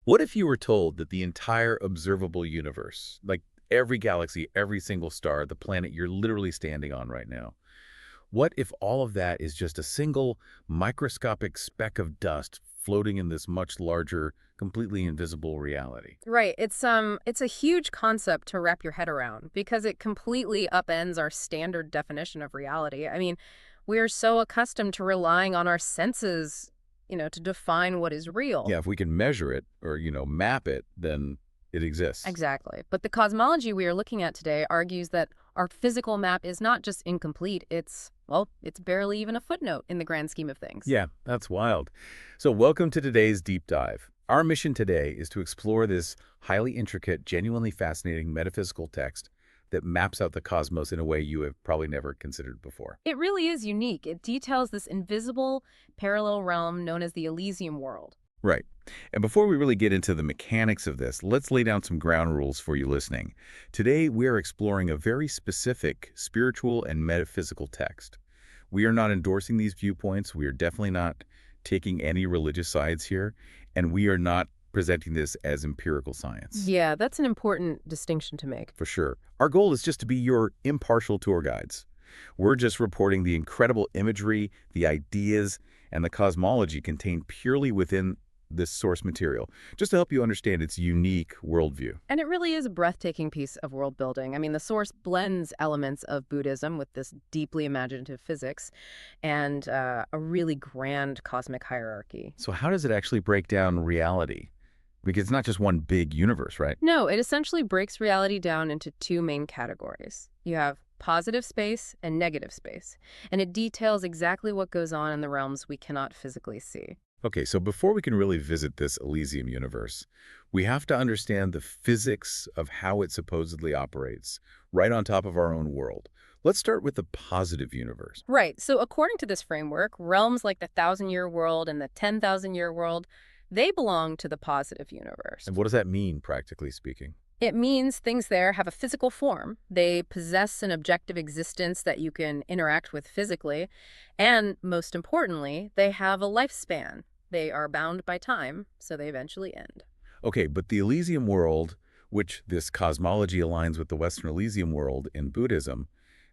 What if you were told that the entire observable universe, like every galaxy, every single star, the planet you're literally standing on right now, what if all of that is just a single microscopic speck of dust floating in this much larger, completely invisible reality? Right. It's a huge concept to wrap your head around because it completely upends our standard definition of reality. I mean, we're so accustomed to relying on our senses, to define what is real. Yeah, if we can measure it or, map it, then it exists. Exactly. But the cosmology we are looking at today argues that our physical map is not just incomplete, it's barely even a footnote in the grand scheme of things. Yeah, that's wild. So welcome to today's deep dive. Our mission today is to explore this highly intricate, genuinely fascinating metaphysical text that maps out the cosmos in a way you have probably never considered before. It really is unique. It details this invisible parallel realm known as the Elysium world. Right. And before we really get into the mechanics of this, let's lay down some ground rules for you listening. Today, we are exploring a very specific spiritual and metaphysical text. We are not endorsing these viewpoints. We are definitely not taking any religious sides here, and we are not presenting this as empirical science. Yeah, that's an important distinction to make. For sure. Our goal is just to be your impartial tour guides. We're just reporting the incredible imagery, the ideas, and the cosmology contained purely within this source material, just to help you understand its unique worldview. And it really is a breathtaking piece of world building. I mean, the source blends elements of Buddhism with this deeply imaginative physics and a really grand cosmic hierarchy. So how does it actually break down reality? Because it's not just one big universe, right? No, it essentially breaks reality down into two main categories. You have positive space and negative space, and it details exactly what goes on in the realms we cannot physically see. Okay, so before we can really visit this Elysium universe, we have to understand the physics of how it supposedly operates, right on top of our own world. Let's start with the positive universe. Right. So according to this framework, realms like the 1,000-year world and the 10,000-year world, they belong to the positive universe. And what does that mean, practically speaking? It means things there have a physical form. They possess an objective existence that you can interact with physically. And most importantly, they have a lifespan. They are bound by time, so they eventually end. Okay, but the Elysium world, which this cosmology aligns with the Western Elysium world in Buddhism,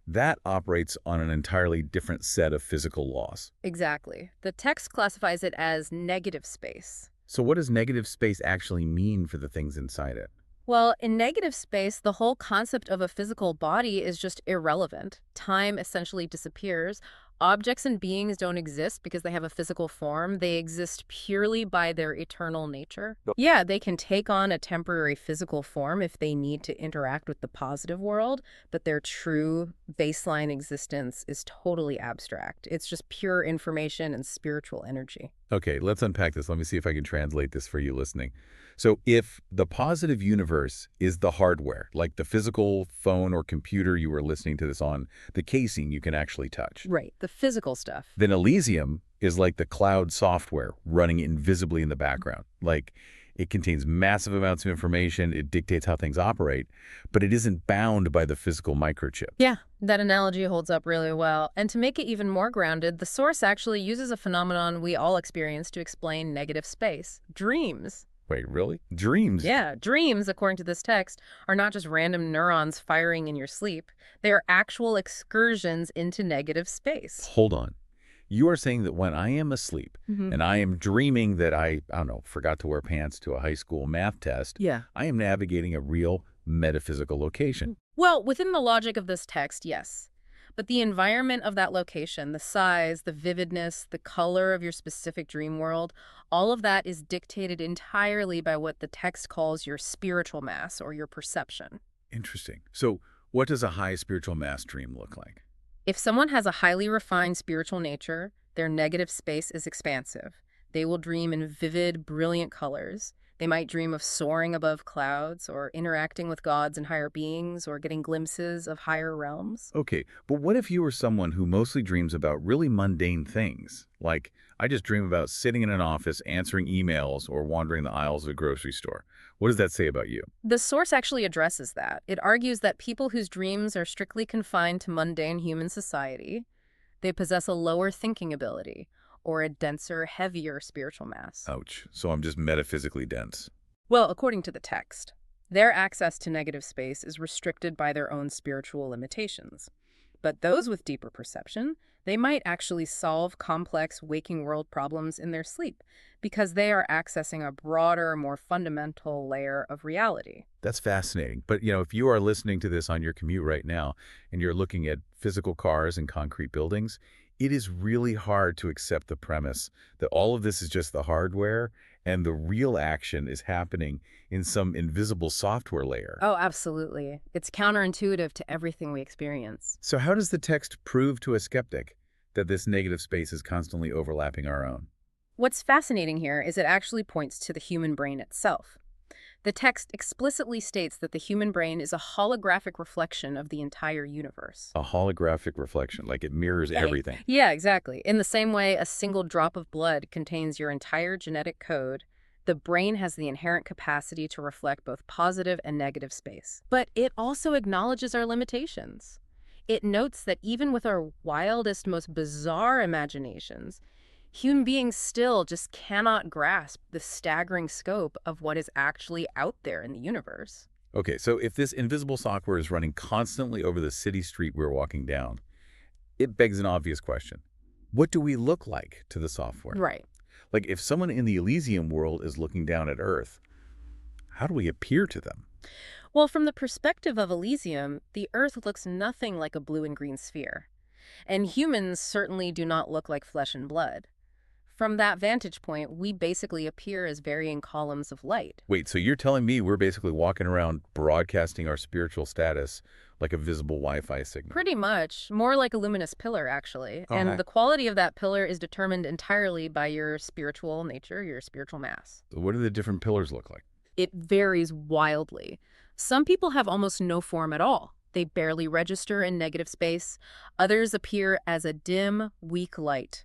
that operates on an entirely different set of physical laws. Exactly. The text classifies it as negative space. So what does negative space actually mean for the things inside it? Well, in negative space, the whole concept of a physical body is just irrelevant. Time essentially disappears. Objects and beings don't exist because they have a physical form. They exist purely by their eternal nature. Yep. Yeah, they can take on a temporary physical form if they need to interact with the positive world, but their true baseline existence is totally abstract. It's just pure information and spiritual energy. Okay, let's unpack this. Let me see if I can translate this for you listening. So if the positive universe is the hardware, like the physical phone or computer you were listening to this on, the casing you can actually touch, Right, the physical stuff. then Elysium is like the cloud software running invisibly in the background. Like it contains massive amounts of information, it dictates how things operate, but it isn't bound by the physical microchip. Yeah, that analogy holds up really well. And to make it even more grounded, the source actually uses a phenomenon we all experience to explain negative space: dreams. Wait, really? Dreams? Yeah, dreams, according to this text, are not just random neurons firing in your sleep. They are actual excursions into negative space. Hold on. You are saying that when I am asleep Hmm. and I am dreaming that I don't know, forgot to wear pants to a high school math test, Yeah. I am navigating a real metaphysical location. Well, within the logic of this text, yes. But the environment of that location, the size, the vividness, the color of your specific dream world, all of that is dictated entirely by what the text calls your spiritual mass or your perception. Interesting. So what does a high spiritual mass dream look like? If someone has a highly refined spiritual nature, their negative space is expansive. They will dream in vivid, brilliant colors. They might dream of soaring above clouds or interacting with gods and higher beings or getting glimpses of higher realms. Okay, but what if you were someone who mostly dreams about really mundane things? Like, I just dream about sitting in an office, answering emails, or wandering the aisles of a grocery store. What does that say about you? The source actually addresses that. It argues that people whose dreams are strictly confined to mundane human society, they possess a lower thinking ability or a denser, heavier spiritual mass. Ouch. So I'm just metaphysically dense. Well, according to the text, their access to negative space is restricted by their own spiritual limitations. But those with deeper perception, they might actually solve complex waking world problems in their sleep because they are accessing a broader, more fundamental layer of reality. That's fascinating. But, if you are listening to this on your commute right now and you're looking at physical cars and concrete buildings, it is really hard to accept the premise that all of this is just the hardware and the real action is happening in some invisible software layer. Oh, absolutely. It's counterintuitive to everything we experience. So how does the text prove to a skeptic that this negative space is constantly overlapping our own? What's fascinating here is it actually points to the human brain itself. The text explicitly states that the human brain is a holographic reflection of the entire universe. A holographic reflection, like it mirrors everything. Yeah, exactly. In the same way a single drop of blood contains your entire genetic code, the brain has the inherent capacity to reflect both positive and negative space. But it also acknowledges our limitations. It notes that even with our wildest, most bizarre imaginations, human beings still just cannot grasp the staggering scope of what is actually out there in the universe. Okay, so if this invisible software is running constantly over the city street we're walking down, it begs an obvious question. What do we look like to the software? Right. Like if someone in the Elysium world is looking down at Earth, how do we appear to them? Well, from the perspective of Elysium, the Earth looks nothing like a blue and green sphere. And humans certainly do not look like flesh and blood. From that vantage point, we basically appear as varying columns of light. Wait, so you're telling me we're basically walking around broadcasting our spiritual status like a visible Wi-Fi signal? Pretty much. More like a luminous pillar, actually. Okay. And the quality of that pillar is determined entirely by your spiritual nature, your spiritual mass. So what do the different pillars look like? It varies wildly. Some people have almost no form at all. They barely register in negative space. Others appear as a dim, weak light.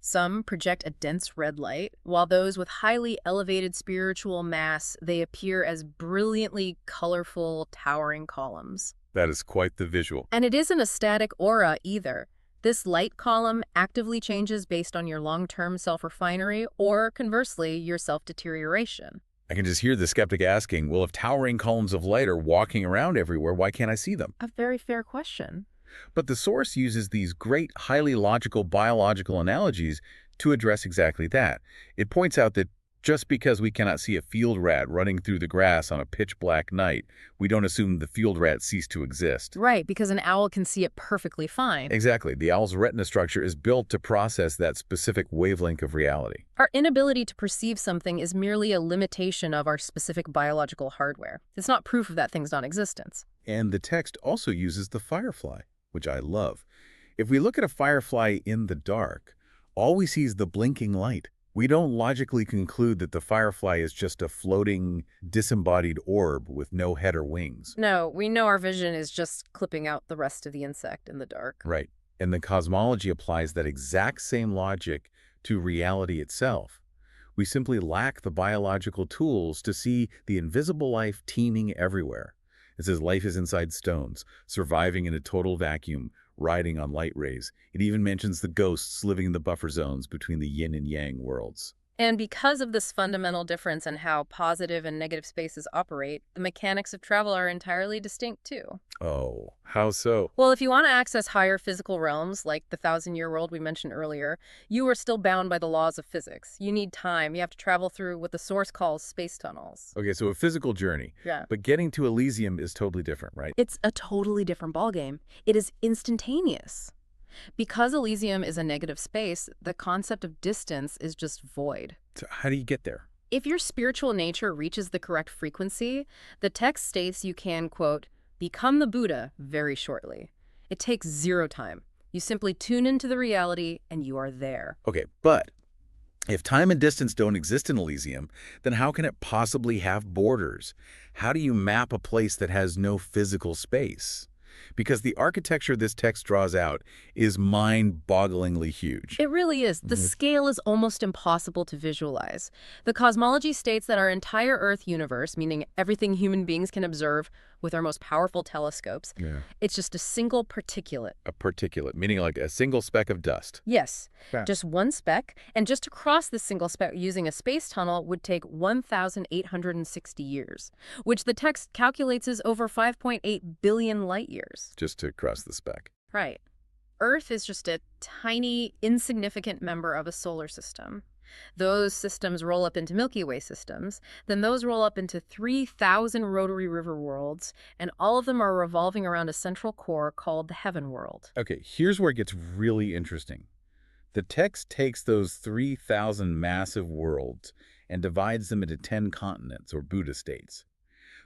Some project a dense red light, while those with highly elevated spiritual mass, they appear as brilliantly colorful, towering columns. That is quite the visual. And it isn't a static aura either. This light column actively changes based on your long-term self-refinery or, conversely, your self-deterioration. I can just hear the skeptic asking, well, if towering columns of light are walking around everywhere, why can't I see them? A very fair question. But the source uses these great, highly logical biological analogies to address exactly that. It points out that just because we cannot see a field rat running through the grass on a pitch-black night, we don't assume the field rat ceased to exist. Right, because an owl can see it perfectly fine. Exactly. The owl's retina structure is built to process that specific wavelength of reality. Our inability to perceive something is merely a limitation of our specific biological hardware. It's not proof of that thing's non-existence. And the text also uses the firefly, which I love. If we look at a firefly in the dark, all we see is the blinking light. We don't logically conclude that the firefly is just a floating, disembodied orb with no head or wings. No, we know our vision is just clipping out the rest of the insect in the dark. Right. And the cosmology applies that exact same logic to reality itself. We simply lack the biological tools to see the invisible life teeming everywhere. It says life is inside stones, surviving in a total vacuum, riding on light rays. It even mentions the ghosts living in the buffer zones between the yin and yang worlds. And because of this fundamental difference in how positive and negative spaces operate, the mechanics of travel are entirely distinct too. Oh, how so? Well, if you want to access higher physical realms, like the thousand-year world we mentioned earlier, you are still bound by the laws of physics. You need time. You have to travel through what the source calls space tunnels. Okay, so a physical journey. Yeah. But getting to Elysium is totally different, right? It's a totally different ballgame. It is instantaneous. Because Elysium is a negative space, the concept of distance is just void. So how do you get there? If your spiritual nature reaches the correct frequency, the text states you can, quote, become the Buddha very shortly. It takes zero time. You simply tune into the reality and you are there. Okay, but if time and distance don't exist in Elysium, then how can it possibly have borders? How do you map a place that has no physical space? because the architecture this text draws out is mind-bogglingly huge. It really is. The Mhm. scale is almost impossible to visualize. The cosmology states that our entire Earth universe, meaning everything human beings can observe with our most powerful telescopes, Yeah. it's just a single particulate. A particulate, meaning like a single speck of dust. Yes, Yeah. just one speck, and just to cross this single speck using a space tunnel would take 1,860 years, which the text calculates as over 5.8 billion light years. Just to cross the speck. Right. Earth is just a tiny, insignificant member of a solar system. Those systems roll up into Milky Way systems, then those roll up into 3,000 rotary river worlds, and all of them are revolving around a central core called the heaven world. Okay, here's where it gets really interesting. The text takes those 3,000 massive worlds and divides them into 10 continents, or Buddha states.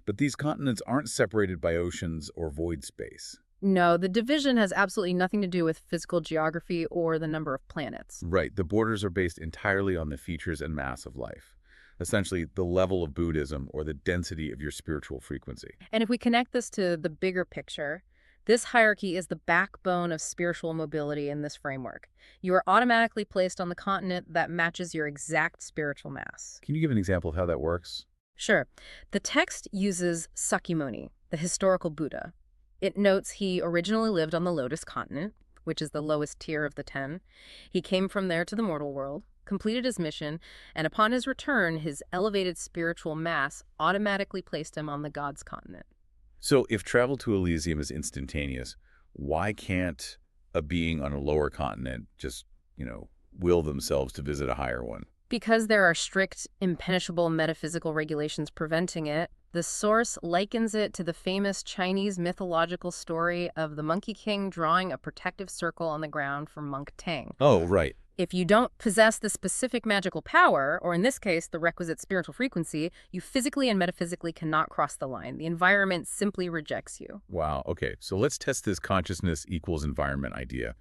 But these continents aren't separated by oceans or void space. No, the division has absolutely nothing to do with physical geography or the number of planets. Right, the borders are based entirely on the features and mass of life. Essentially, the level of Buddhism or the density of your spiritual frequency. And if we connect this to the bigger picture, this hierarchy is the backbone of spiritual mobility in this framework. You are automatically placed on the continent that matches your exact spiritual mass. Can you give an example of how that works? Sure. The text uses Sakyamuni, the historical Buddha. It notes he originally lived on the Lotus continent, which is the lowest tier of the 10. He came from there to the mortal world, completed his mission, and upon his return, his elevated spiritual mass automatically placed him on the God's continent. So if travel to Elysium is instantaneous, why can't a being on a lower continent just, will themselves to visit a higher one? Because there are strict, impenetrable metaphysical regulations preventing it, the source likens it to the famous Chinese mythological story of the Monkey King drawing a protective circle on the ground for Monk Tang. Oh, right. If you don't possess the specific magical power, or in this case, the requisite spiritual frequency, you physically and metaphysically cannot cross the line. The environment simply rejects you. Wow. Okay. So let's test this consciousness equals environment idea.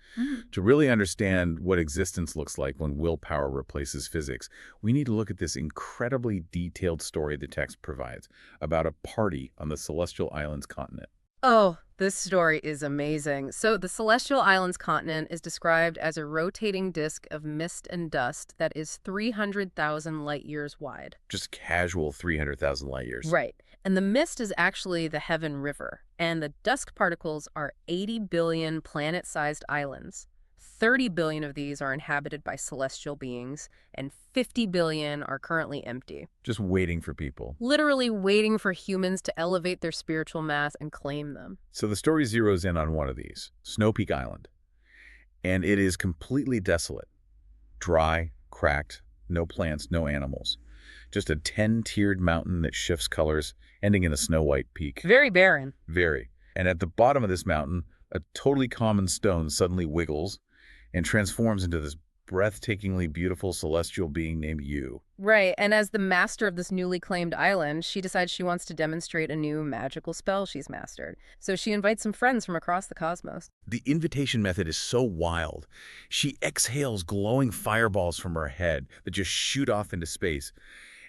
To really understand what existence looks like when willpower replaces physics, we need to look at this incredibly detailed story the text provides about a party on the Celestial Islands continent. Oh, this story is amazing. So the Celestial Islands continent is described as a rotating disk of mist and dust that is 300,000 light years wide. Just casual 300,000 light years. Right. And the mist is actually the Heaven River, and the dust particles are 80 billion planet-sized islands. 30 billion of these are inhabited by celestial beings, and 50 billion are currently empty. Just waiting for people. Literally waiting for humans to elevate their spiritual mass and claim them. So the story zeroes in on one of these, Snow Peak Island. And it is completely desolate. Dry, cracked, no plants, no animals. Just a 10-tiered mountain that shifts colors, ending in a snow-white peak. Very barren. Very. And at the bottom of this mountain, a totally common stone suddenly wiggles and transforms into this breathtakingly beautiful celestial being named Yu. Right, and as the master of this newly claimed island, she decides she wants to demonstrate a new magical spell she's mastered. So she invites some friends from across the cosmos. The invitation method is so wild. She exhales glowing fireballs from her head that just shoot off into space.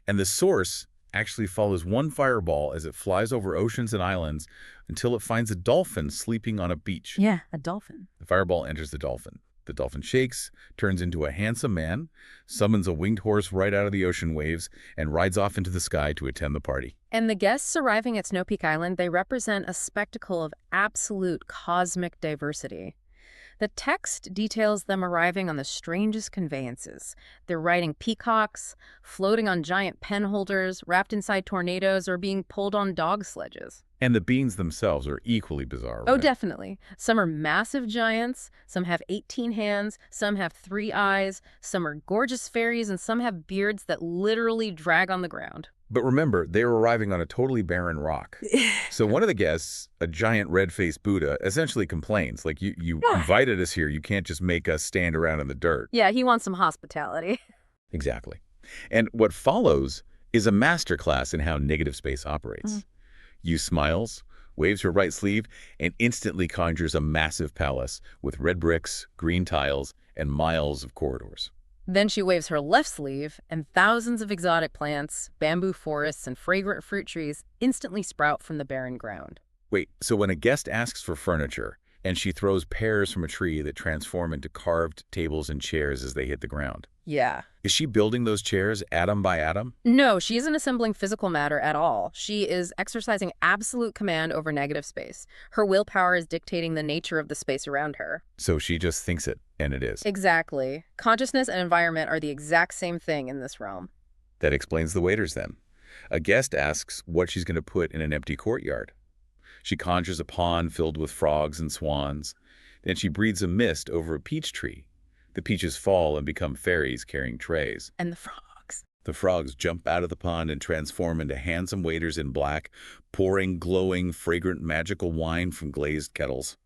And the source actually follows one fireball as it flies over oceans and islands until it finds a dolphin sleeping on a beach. Yeah, a dolphin. The fireball enters the dolphin. The dolphin shakes, turns into a handsome man, summons a winged horse right out of the ocean waves, and rides off into the sky to attend the party. And the guests arriving at Snow Peak Island, they represent a spectacle of absolute cosmic diversity. The text details them arriving on the strangest conveyances. They're riding peacocks, floating on giant pen holders, wrapped inside tornadoes, or being pulled on dog sledges. And the beings themselves are equally bizarre. Oh, right? definitely. Some are massive giants, some have 18 hands, some have 3 eyes, some are gorgeous fairies, and some have beards that literally drag on the ground. But remember, they were arriving on a totally barren rock. So one of the guests, a giant red-faced Buddha, essentially complains, like, you invited us here, you can't just make us stand around in the dirt. Yeah, he wants some hospitality. Exactly. And what follows is a masterclass in how negative space operates. Yu smiles, waves her right sleeve, and instantly conjures a massive palace with red bricks, green tiles, and miles of corridors. Then she waves her left sleeve, and thousands of exotic plants, bamboo forests, and fragrant fruit trees instantly sprout from the barren ground. Wait, so when a guest asks for furniture, and she throws pears from a tree that transform into carved tables and chairs as they hit the ground, Yeah. is she building those chairs atom by atom? No, she isn't assembling physical matter at all. She is exercising absolute command over negative space. Her willpower is dictating the nature of the space around her. So she just thinks it, and it is. Exactly. Consciousness and environment are the exact same thing in this realm. That explains the waiters then. A guest asks what she's going to put in an empty courtyard. She conjures a pond filled with frogs and swans. Then she breathes a mist over a peach tree. The peaches fall and become fairies carrying trays. And the frogs. The frogs jump out of the pond and transform into handsome waiters in black, pouring glowing, fragrant, magical wine from glazed kettles.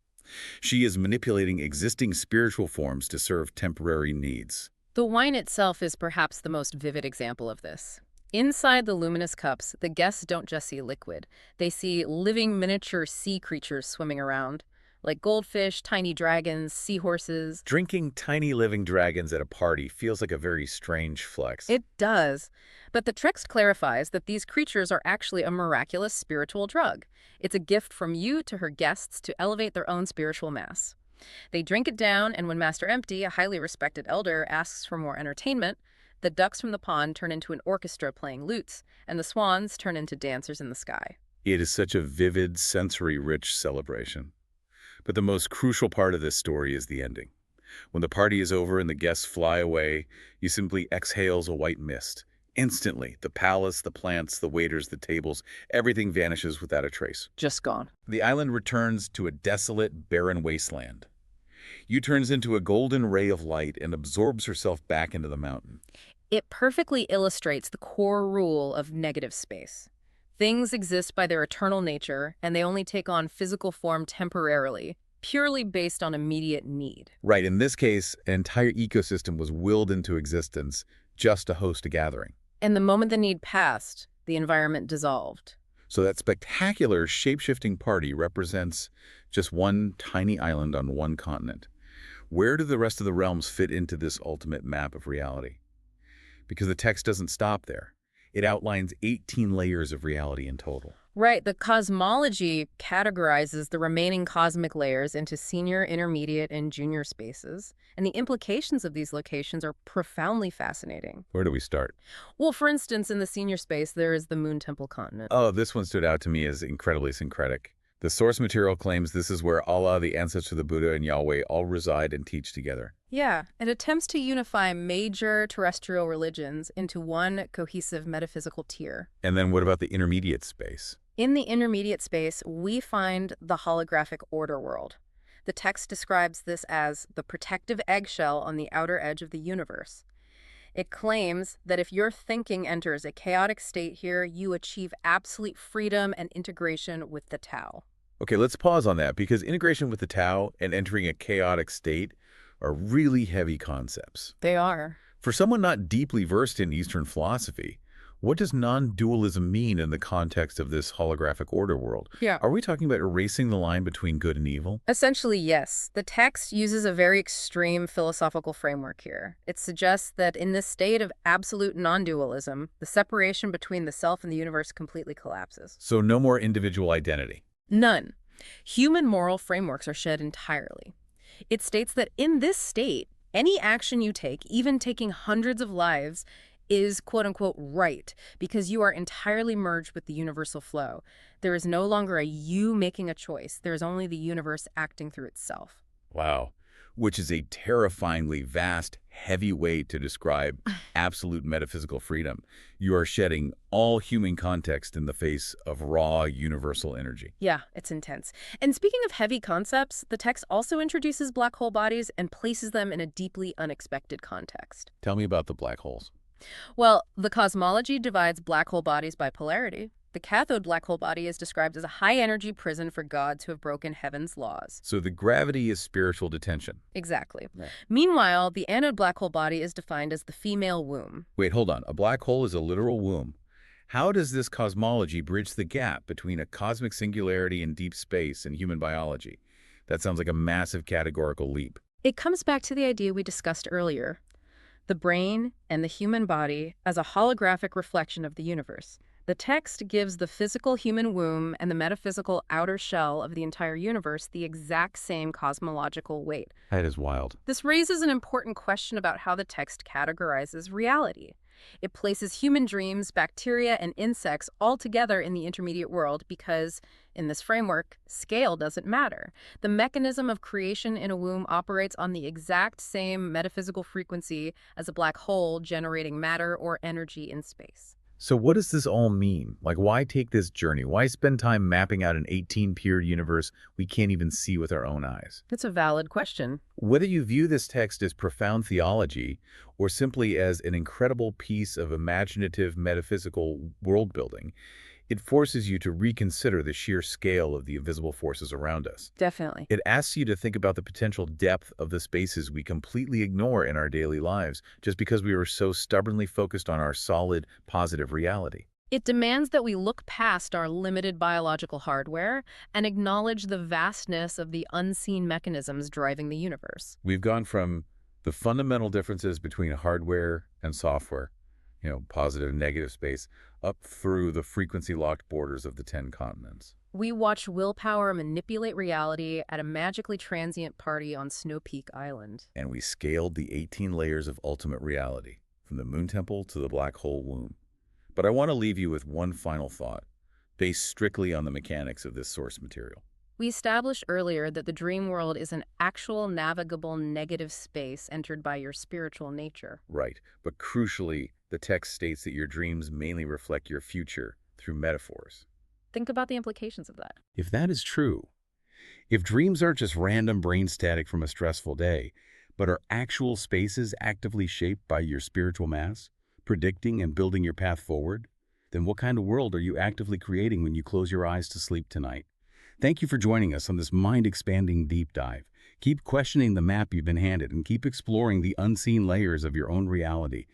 She is manipulating existing spiritual forms to serve temporary needs. The wine itself is perhaps the most vivid example of this. Inside the luminous cups, the guests don't just see liquid. They see living miniature sea creatures swimming around, like goldfish, tiny dragons, seahorses. Drinking tiny living dragons at a party feels like a very strange flex. It does. But the text clarifies that these creatures are actually a miraculous spiritual drug. It's a gift from you to her guests to elevate their own spiritual mass. They drink it down, and when Master Empty, a highly respected elder, asks for more entertainment, the ducks from the pond turn into an orchestra playing lutes, and the swans turn into dancers in the sky. It is such a vivid, sensory-rich celebration. But the most crucial part of this story is the ending. When the party is over and the guests fly away, you simply exhales a white mist. Instantly, the palace, the plants, the waiters, the tables, everything vanishes without a trace. Just gone. The island returns to a desolate, barren wasteland. You turns into a golden ray of light and absorbs herself back into the mountain. It perfectly illustrates the core rule of negative space. Things exist by their eternal nature, and they only take on physical form temporarily, purely based on immediate need. Right, in this case, an entire ecosystem was willed into existence just to host a gathering. And the moment the need passed, the environment dissolved. So that spectacular shape-shifting party represents just one tiny island on one continent. Where do the rest of the realms fit into this ultimate map of reality? Because the text doesn't stop there. It outlines 18 layers of reality in total. Right, the cosmology categorizes the remaining cosmic layers into senior, intermediate, and junior spaces, and the implications of these locations are profoundly fascinating. Where do we start? Well, for instance, in the senior space, there is the Moon Temple continent. Oh, this one stood out to me as incredibly syncretic. The source material claims this is where Allah, the ancestor of the Buddha, and Yahweh all reside and teach together. Yeah, it attempts to unify major terrestrial religions into one cohesive metaphysical tier. And then what about the intermediate space? In the intermediate space, we find the holographic order world. The text describes this as the protective eggshell on the outer edge of the universe. It claims that if your thinking enters a chaotic state here, you achieve absolute freedom and integration with the Tao. Okay, let's pause on that because integration with the Tao and entering a chaotic state are really heavy concepts. They are. For someone not deeply versed in Eastern philosophy, what does non-dualism mean in the context of this holographic order world? Yeah. Are we talking about erasing the line between good and evil? Essentially, yes. The text uses a very extreme philosophical framework here. It suggests that in this state of absolute non-dualism, the separation between the self and the universe completely collapses. So no more individual identity. None. Human moral frameworks are shed entirely. It states that in this state, any action you take, even taking hundreds of lives, is quote-unquote right because you are entirely merged with the universal flow. There is no longer a you making a choice. There is only the universe acting through itself. Wow. Which is a terrifyingly vast, heavy way to describe absolute metaphysical freedom. You are shedding all human context in the face of raw, universal energy. Yeah, it's intense. And speaking of heavy concepts, the text also introduces black hole bodies and places them in a deeply unexpected context. Tell me about the black holes. Well, the cosmology divides black hole bodies by polarity. The cathode black hole body is described as a high-energy prison for gods who have broken heaven's laws. So the gravity is spiritual detention. Exactly. Right. Meanwhile, the anode black hole body is defined as the female womb. Wait, hold on. A black hole is a literal womb. How does this cosmology bridge the gap between a cosmic singularity in deep space and human biology? That sounds like a massive categorical leap. It comes back to the idea we discussed earlier. The brain and the human body as a holographic reflection of the universe. The text gives the physical human womb and the metaphysical outer shell of the entire universe the exact same cosmological weight. That is wild. This raises an important question about how the text categorizes reality. It places human dreams, bacteria, and insects all together in the intermediate world because, in this framework, scale doesn't matter. The mechanism of creation in a womb operates on the exact same metaphysical frequency as a black hole generating matter or energy in space. So what does this all mean? Like, why take this journey? Why spend time mapping out an 18-period universe we can't even see with our own eyes? It's a valid question. Whether you view this text as profound theology or simply as an incredible piece of imaginative metaphysical world-building, it forces you to reconsider the sheer scale of the invisible forces around us. Definitely. It asks you to think about the potential depth of the spaces we completely ignore in our daily lives just because we are so stubbornly focused on our solid, positive reality. It demands that we look past our limited biological hardware and acknowledge the vastness of the unseen mechanisms driving the universe. We've gone from the fundamental differences between hardware and software, positive and negative space, up through the frequency-locked borders of the 10 continents. We watch willpower manipulate reality at a magically transient party on Snow Peak Island. And we scaled the 18 layers of ultimate reality, from the moon temple to the black hole womb. But I want to leave you with one final thought, based strictly on the mechanics of this source material. We established earlier that the dream world is an actual navigable negative space entered by your spiritual nature. Right, but crucially, the text states that your dreams mainly reflect your future through metaphors. Think about the implications of that. If that is true, if dreams aren't just random brain static from a stressful day, but are actual spaces actively shaped by your spiritual mass, predicting and building your path forward, then what kind of world are you actively creating when you close your eyes to sleep tonight? Thank you for joining us on this mind-expanding deep dive. Keep questioning the map you've been handed and keep exploring the unseen layers of your own reality.